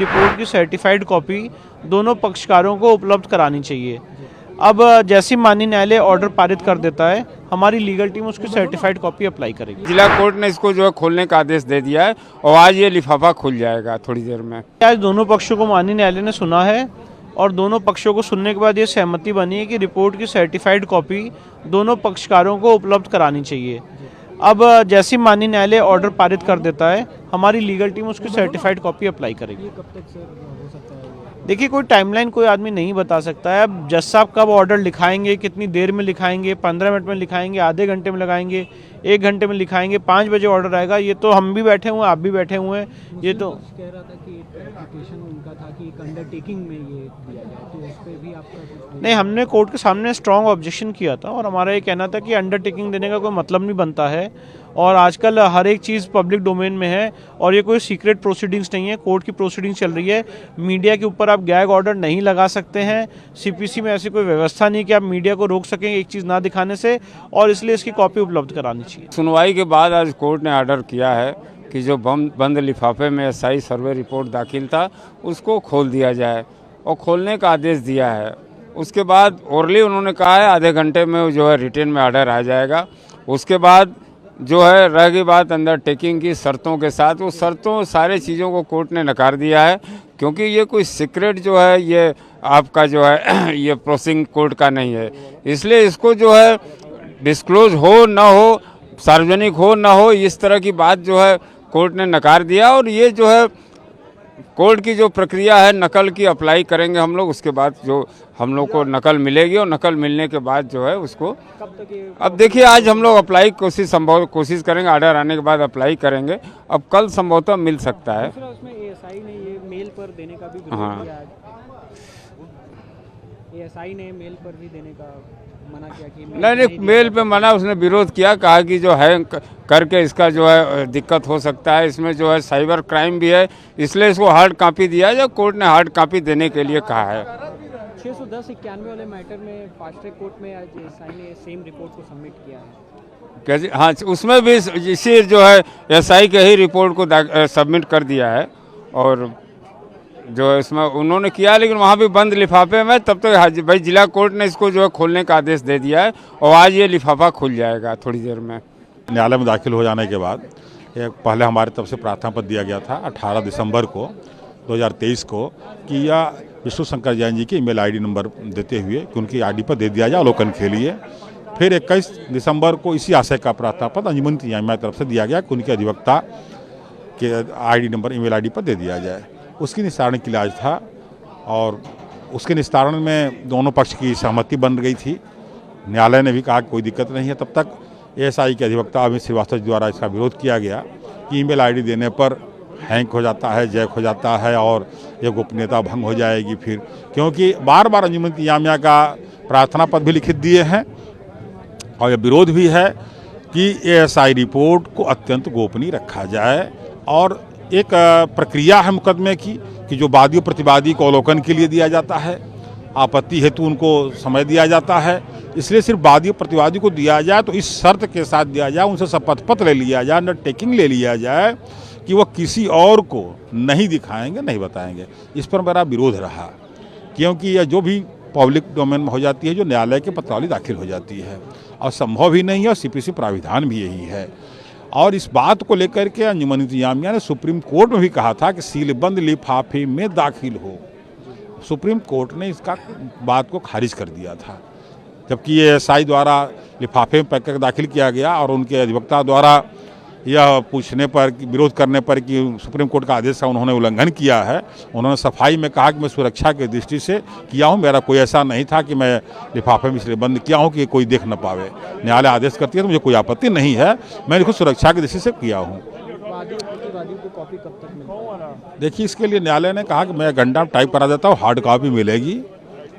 Report की certified copy दोनों पक्षकारों को उपलब्ध करानी चाहिए। अब जैसे माननीय न्यायालय ऑर्डर पारित कर देता है, हमारी लीगल टीम उसकी सर्टिफाइड कॉपी अप्लाई करेगी। जिला कोर्ट ने इसको जो है खोलने का आदेश दे दिया है और आज ये लिफाफा खुल जाएगा थोड़ी देर में। आज दोनों पक्षों को माननीय न्यायालय ने सुना है और दोनों पक्षों को सुनने के बाद ये सहमति बनी है कि रिपोर्ट की सर्टिफाइड कॉपी दोनों पक्षकारों को उपलब्ध करानी चाहिए। अब जैसे माननीय न्यायालय ऑर्डर पारित कर देता है, हमारी लीगल टीम उसकी सर्टिफाइड कॉपी अप्लाई करेगी। कब तक सर हो सकता है? देखिए, कोई टाइमलाइन कोई आदमी नहीं बता सकता है। अब जज साहब कब ऑर्डर लिखाएंगे, कितनी देर में लिखाएंगे, 15 मिनट में लिखाएंगे, आधे घंटे में लगाएंगे, 1 घंटे में लिखाएंगे, 5 बजे ऑर्डर आएगा, ये तो हम भी बैठे हुए हैं, आप भी बैठे हुए हैं। ये तो कह रहा था कि एप्लीकेशन उनका था कि एक अंडरटेकिंग में ये दिया जाए, तो उस पर भी आपका कुछ नहीं, हमने कोर्ट के सामने स्ट्रांग ऑब्जेक्शन किया था और हमारा ये कहना था कि अंडरटेकिंग देने का कोई मतलब नहीं बनता है और आजकल हर एक चीज़ पब्लिक डोमेन में है और ये कोई सीक्रेट प्रोसीडिंग्स नहीं है, कोर्ट की प्रोसीडिंग्स चल रही है। मीडिया के ऊपर आप गैग ऑर्डर नहीं लगा सकते हैं। सीपीसी में ऐसी कोई व्यवस्था नहीं कि आप मीडिया को रोक सकें एक चीज़ ना दिखाने से, और इसलिए इसकी कॉपी उपलब्ध करानी चाहिए। सुनवाई के बाद आज कोर्ट ने ऑर्डर किया है कि जो बंद लिफाफे में एसआई सर्वे रिपोर्ट दाखिल था उसको खोल दिया जाए और खोलने का आदेश दिया है। उसके बाद ओरली उन्होंने कहा है आधे घंटे में जो है रिटेन में ऑर्डर आ जाएगा। उसके बाद जो है रह गई बात अंडरटेकिंग की शर्तों के साथ, वो शर्तों सारे चीज़ों को कोर्ट ने नकार दिया है क्योंकि ये कोई सीक्रेट जो है ये आपका जो है ये प्रोसिंग कोर्ट का नहीं है, इसलिए इसको जो है डिस्क्लोज हो ना हो, सार्वजनिक हो ना हो, इस तरह की बात जो है कोर्ट ने नकार दिया। और ये जो है कोर्ट की जो प्रक्रिया है नकल की अप्लाई करेंगे हम लोग, उसके बाद जो हम लोग को नकल मिलेगी और नकल मिलने के बाद जो है उसको कब तक ये अब देखिए आज हम लोग अप्लाई कोशिश करेंगे, ऑर्डर आने के बाद अप्लाई करेंगे। अब कल संभवतः मिल सकता है। दूसरा उसमें एएसआई ने ये मेल पर देने का भी विरोध हाँ। किया। एएसआई ने मेल पर भी देने का मना किया कि नहीं, मेल पे मना उसने विरोध किया, कहा कि जो है करके इसका जो है दिक्कत हो सकता है, इसमें जो है साइबर क्राइम भी है, इसलिए इसको हार्ड कॉपी दिया जाए। कोर्ट ने हार्ड कॉपी देने के लिए कहा है। 610-91 वाले मैटर में फास्ट ट्रैक कोर्ट में आज एएसआई ने सेम रिपोर्ट को सबमिट किया है। कैसे? हाँ, उसमें भी इसी जो है एसआई के ही रिपोर्ट को सबमिट कर दिया है और जो है इसमें उन्होंने किया, लेकिन वहाँ भी बंद लिफाफे में। तब तक भाई जिला कोर्ट ने इसको जो है खोलने का आदेश दे दिया है और आज ये लिफाफा खुल जाएगा थोड़ी देर में। न्यायालय में दाखिल हो जाने के बाद एक पहले हमारी तरफ से प्रार्थना पत्र दिया गया था 18 दिसंबर को 2023 को कि यह विष्णु शंकर जैन जी की ईमेल आईडी नंबर देते हुए कि उनकी आईडी पर दे दिया जाए अवलोकन के लिए। फिर 21 दिसंबर को इसी आशय का प्रार्थना पत्र अंजुमन इंतजामिया की तरफ से दिया गया कि उनके अधिवक्ता के आईडी नंबर ईमेल आईडी पर दे दिया जाए। उसकी निस्तारण के लिए आज था और उसके निस्तारण में दोनों पक्ष की सहमति बन गई थी। न्यायालय ने भी कहा कि कोई दिक्कत नहीं है। तब तक एएसआई के अधिवक्ता अमित श्रीवास्तव द्वारा इसका विरोध किया गया कि ईमेल आईडी देने पर हैंक हो जाता है, जैक हो जाता है और ये गोपनीयता भंग हो जाएगी। फिर क्योंकि बार बार अंजुमन इंतजामिया का प्रार्थना पत्र भी लिखित दिए हैं और यह विरोध भी है कि एएसआई रिपोर्ट को अत्यंत गोपनीय रखा जाए और एक प्रक्रिया है मुकदमे की कि जो वादी प्रतिवादी को अवलोकन के लिए दिया जाता है, आपत्ति हेतु उनको समय दिया जाता है, इसलिए सिर्फ वादी प्रतिवादी को दिया जाए तो इस शर्त के साथ दिया जाए, उनसे शपथ पत्र ले लिया जाए, अंडरटेकिंग ले लिया जाए कि वह किसी और को नहीं दिखाएंगे, नहीं बताएंगे। इस पर मेरा विरोध रहा क्योंकि यह जो भी पब्लिक डोमेन में हो जाती है, जो न्यायालय के पत्रावली दाखिल हो जाती है और संभव ही नहीं है और सीपीसी प्राविधान भी यही है। और इस बात को लेकर के अंजुमन इंतजामिया ने सुप्रीम कोर्ट में भी कहा था कि सीलबंद लिफाफे में दाखिल हो। सुप्रीम कोर्ट ने इसका बात को खारिज कर दिया था, जबकि ये एएसआई द्वारा लिफाफे में पैक करके दाखिल किया गया और उनके अधिवक्ता द्वारा यह पूछने पर, विरोध करने पर कि सुप्रीम कोर्ट का आदेश का उन्होंने उल्लंघन किया है, उन्होंने सफाई में कहा कि मैं सुरक्षा की दृष्टि से किया हूं, मेरा कोई ऐसा नहीं था कि मैं लिफाफे में इसलिए बंद किया हूं कि कोई देख न पावे। न्यायालय आदेश करती है तो मुझे कोई आपत्ति नहीं है, मैंने खुद सुरक्षा की दृष्टि से किया हूँ। देखिए, इसके लिए न्यायालय ने कहा कि मैं घंटा टाइप करा देता हूँ, हार्ड कॉपी मिलेगी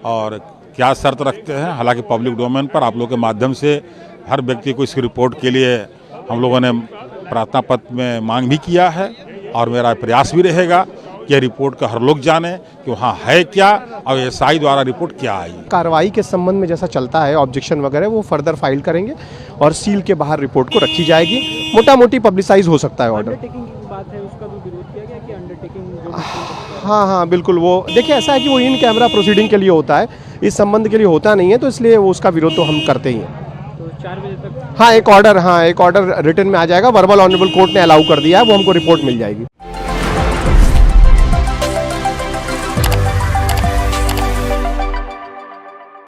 और क्या शर्त रखते हैं। हालांकि पब्लिक डोमेन पर आप लोगों के माध्यम से हर व्यक्ति को इसकी रिपोर्ट के लिए हम लोगों ने प्रार्थना पत्र में मांग भी किया है और मेरा प्रयास भी रहेगा कि रिपोर्ट का हर लोग जाने कि वहाँ है क्या और एएसआई द्वारा रिपोर्ट क्या आई। कार्रवाई के संबंध में जैसा चलता है ऑब्जेक्शन वगैरह वो फर्दर फाइल करेंगे और सील के बाहर रिपोर्ट को रखी जाएगी। मोटा मोटी पब्लिसाइज हो सकता है ऑर्डर। अंडरटेकिंग की बात है, उसका भी विरोध किया गया कि अंडरटेकिंग हाँ हाँ बिल्कुल, वो देखिए ऐसा है कि वो इन कैमरा प्रोसीडिंग के लिए होता है, इस संबंध के लिए होता नहीं है, तो इसलिए वो उसका विरोध तो हम करते ही हैं। तो 4 बजे तक हाँ एक ऑर्डर रिटर्न में आ जाएगा, वर्बल ऑनरेबल कोर्ट ने अलाउ कर दिया है, वो हमको रिपोर्ट मिल जाएगी।